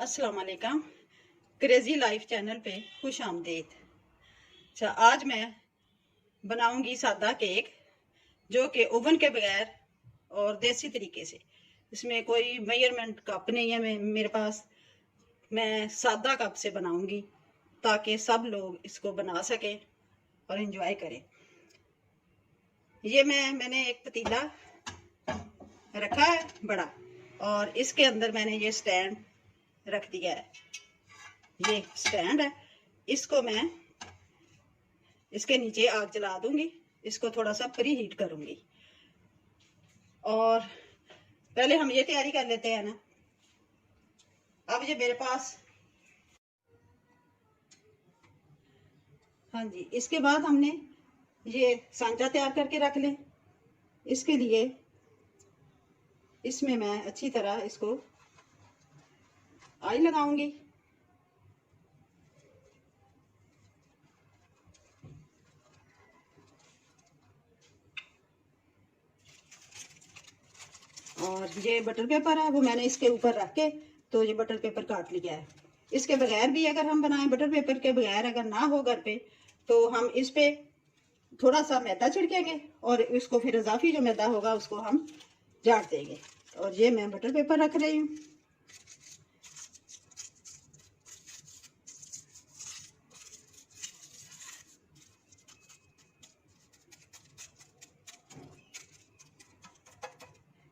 अस्सलाम वालेकुम। Crazy life channel पे खुश आमदीद। अच्छा, आज मैं बनाऊंगी सादा केक जो कि ओवन के बगैर और देसी तरीके से। इसमें कोई मेजरमेंट कप नहीं है मेरे पास। मैं सादा कप से बनाऊंगी ताकि सब लोग इसको बना सकें और एंजॉय करें। ये मैंने एक पतीला रखा है बड़ा, और इसके अंदर मैंने ये स्टैंड रख दिया है। ये स्टैंड है, इसको मैं इसके नीचे आग जला दूंगी। इसको थोड़ा सा प्री हीट करूंगी। और पहले हम ये तैयारी कर लेते हैं ना। अब ये मेरे पास, हाँ जी, इसके बाद हमने ये सांचा तैयार करके रख लें। इसके लिए इसमें मैं अच्छी तरह इसको ऑयल लगाऊंगी। और ये बटर पेपर है, वो मैंने इसके ऊपर रख के तो ये बटर पेपर काट लिया है। इसके बगैर भी अगर हम बनाएं, बटर पेपर के बगैर अगर ना हो घर पे, तो हम इस पे थोड़ा सा मैदा छिड़केंगे और इसको फिर इजाफी जो मैदा होगा उसको हम झाड़ देंगे। और ये मैं बटर पेपर रख रही हूँ।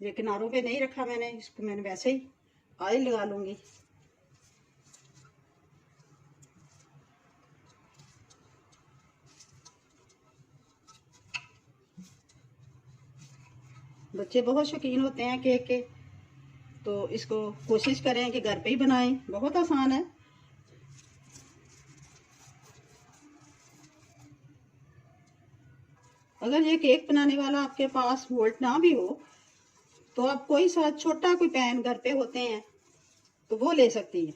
ये किनारों पे नहीं रखा मैंने, इसको मैंने वैसे ही ऑयल लगा लूंगी। बच्चे बहुत शौकीन होते हैं केक के, तो इसको कोशिश करें कि घर पे ही बनाएं। बहुत आसान है। अगर ये केक बनाने वाला आपके पास वोल्ट ना भी हो, तो आप कोई सा छोटा कोई पैन घर पे होते हैं तो वो ले सकती हैं।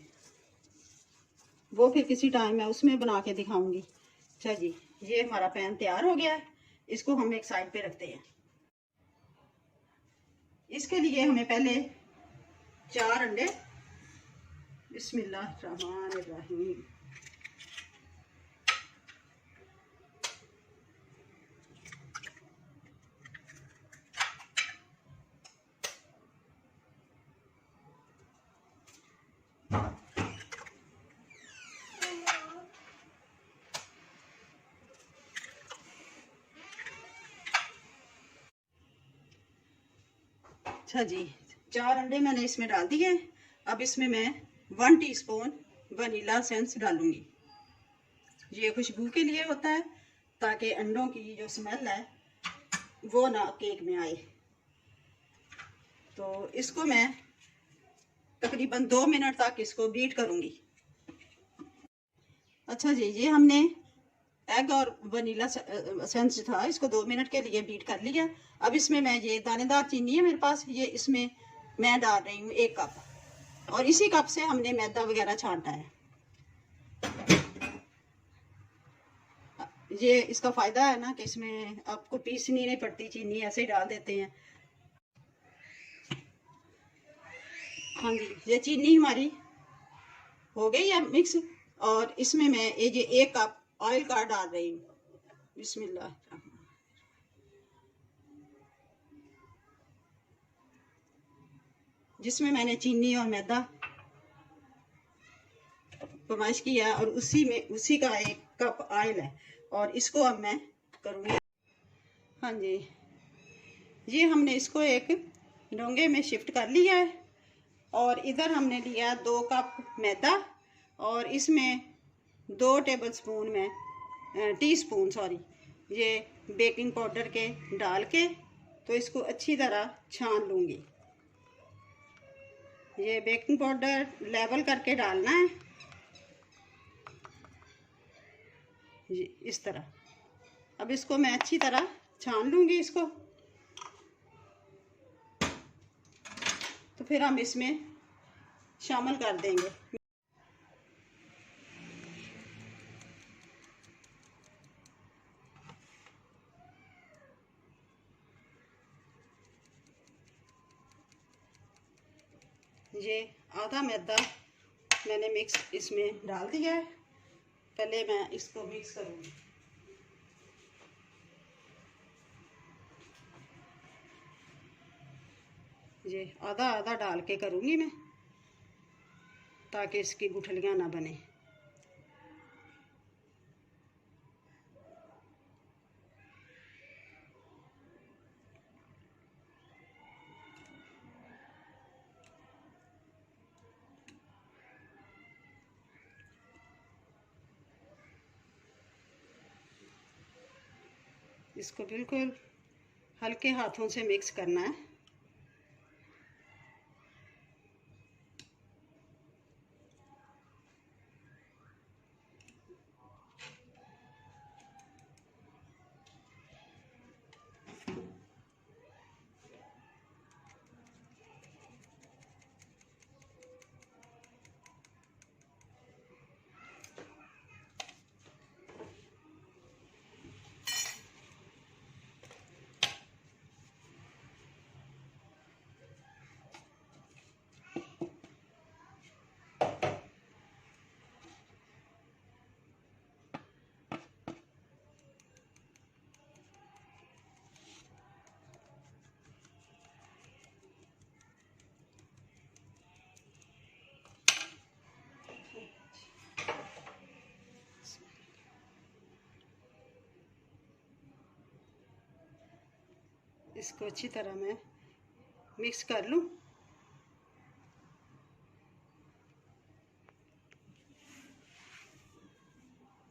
वो फिर किसी टाइम मैं उसमें बना के दिखाऊंगी। अच्छा जी, ये हमारा पैन तैयार हो गया है। इसको हम एक साइड पे रखते हैं। इसके लिए हमें पहले 4 अंडे, बिस्मिल्लाहिर्रहमानिर्रहीम, अच्छा जी, 4 अंडे मैंने इसमें डाल दिए। अब इसमें मैं 1 टीस्पून वनीला एसेंस डालूंगी। ये खुशबू के लिए होता है, ताकि अंडों की जो स्मेल है वो ना केक में आए। तो इसको मैं तकरीबन 2 मिनट तक इसको बीट करूंगी। अच्छा जी, ये हमने एग और वनीला एसेंस था, इसको 2 मिनट के लिए बीट कर लिया। अब इसमें मैं, ये दानेदार चीनी है मेरे पास, ये इसमें मैं डाल रही हूँ 1 कप। और इसी कप से हमने मैदा वगैरह छांटा है। ये इसका फायदा है ना कि इसमें आपको पीसनी नहीं पड़ती, चीनी ऐसे ही डाल देते हैं। हाँ जी, ये चीनी हमारी हो गई है मिक्स। और इसमें मैं ये 1 कप ऑयल का डाल रही हूँ। बिस्मिल्लाह। जिसमें मैंने चीनी और मैदा पमाइश किया, और उसी का 1 कप ऑयल है। और इसको अब मैं करूँगी। हाँ जी, ये हमने इसको एक डोंगे में शिफ्ट कर लिया है। और इधर हमने लिया 2 कप मैदा, और इसमें 2 टेबलस्पून में टीस्पून सॉरी ये बेकिंग पाउडर के डाल के तो इसको अच्छी तरह छान लूँगी। ये बेकिंग पाउडर लेवल करके डालना है, जी इस तरह। अब इसको मैं अच्छी तरह छान लूँगी इसको। तो फिर हम इसमें शामिल कर देंगे। ये आधा मैदा मैंने मिक्स इसमें डाल दिया है। पहले मैं इसको मिक्स करूँगी। ये आधा आधा डाल के करूँगी मैं, ताकि इसकी गुठलियाँ ना बने। इसको बिल्कुल हल्के हाथों से मिक्स करना है। इसको अच्छी तरह मैं मिक्स कर लूँ।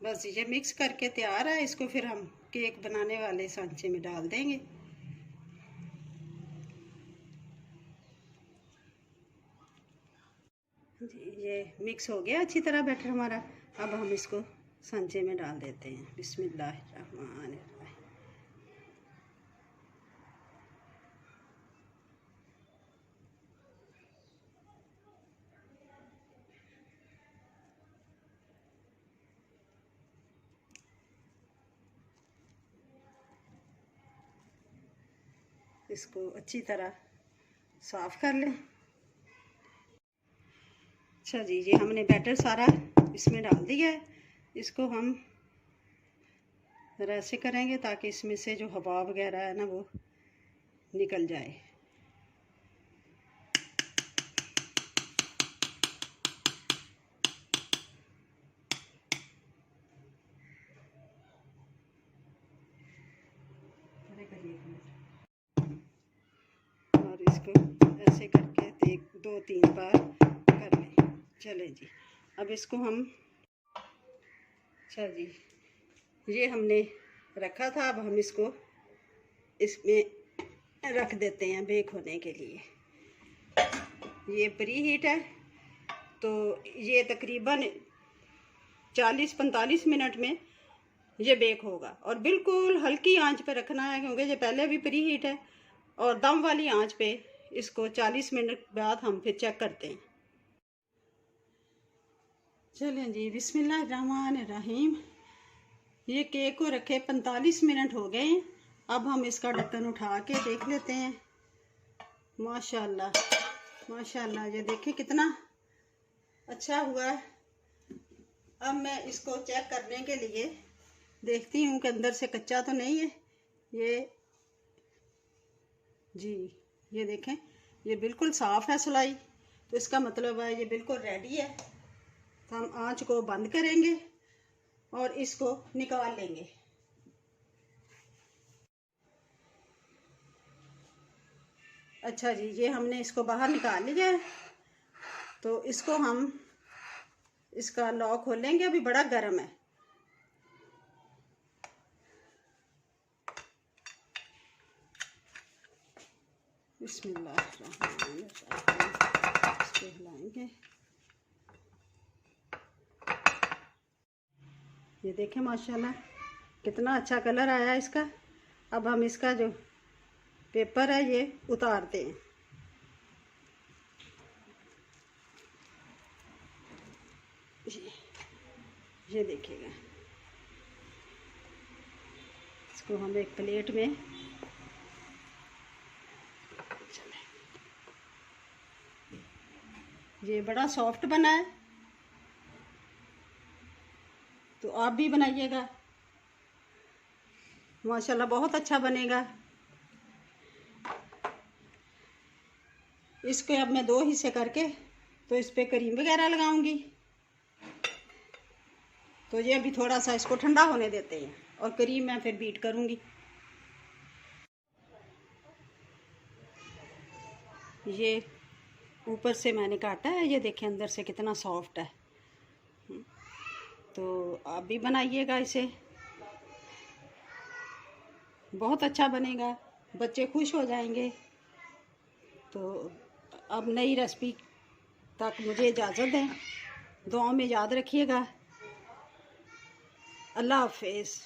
बस ये मिक्स करके तैयार है। इसको फिर हम केक बनाने वाले सांचे में डाल देंगे। ये मिक्स हो गया अच्छी तरह बैटर हमारा। अब हम इसको सांचे में डाल देते हैं। बिस्मिल्लाहिर्रहमानिर्रहीम। इसको अच्छी तरह साफ कर लें। अच्छा जी, ये हमने बैटर सारा इसमें डाल दिया है। इसको हम ज़रा ऐसे करेंगे ताकि इसमें से जो हवा वगैरह है ना वो निकल जाए। और इसको ऐसे करके 1-2-3 बार कर लें। चले जी, अब इसको हम, अच्छा जी, ये हमने रखा था। अब हम इसको इसमें रख देते हैं बेक होने के लिए। ये प्री हीट है, तो ये तकरीबन 40-45 मिनट में ये बेक होगा। और बिल्कुल हल्की आंच पे रखना है, क्योंकि ये पहले भी प्री हीट है। और दम वाली आंच पे इसको 40 मिनट बाद हम फिर चेक करते हैं। चलें जी, बिस्मिल्लाहिर्रहमानिर्रहीम। ये केक को रखे 45 मिनट हो गए हैं। अब हम इसका ढक्कन उठा के देख लेते हैं। माशाल्लाह माशाल्लाह, ये देखें कितना अच्छा हुआ है। अब मैं इसको चेक करने के लिए देखती हूँ कि अंदर से कच्चा तो नहीं है। ये जी, ये देखें, ये बिल्कुल साफ़ है सिलाई, तो इसका मतलब है ये बिल्कुल रेडी है। तो हम आंच को बंद करेंगे और इसको निकाल लेंगे। अच्छा जी, ये हमने इसको बाहर निकाल लिया है। तो इसको हम, इसका लॉक खोलेंगे। अभी बड़ा गर्म है। बिस्मिल्लाहिर्रहमानिर्रहीम। इसको हिलाएंगे। ये देखें माशाल्लाह कितना अच्छा कलर आया है इसका। अब हम इसका जो पेपर है ये उतारते हैं। ये देखिएगा, इसको हम एक प्लेट में, ये बड़ा सॉफ्ट बना है। तो आप भी बनाइएगा, माशाल्लाह बहुत अच्छा बनेगा। इसके अब मैं 2 हिस्से करके तो इस पे क्रीम वगैरह लगाऊंगी। तो ये अभी थोड़ा सा इसको ठंडा होने देते हैं और क्रीम मैं फिर बीट करूंगी। ये ऊपर से मैंने काटा है, ये देखें अंदर से कितना सॉफ्ट है। तो आप भी बनाइएगा इसे, बहुत अच्छा बनेगा, बच्चे खुश हो जाएंगे। तो अब नई रेसिपी तक मुझे इजाज़त दें, दुआ में याद रखिएगा। अल्लाह हाफिज़।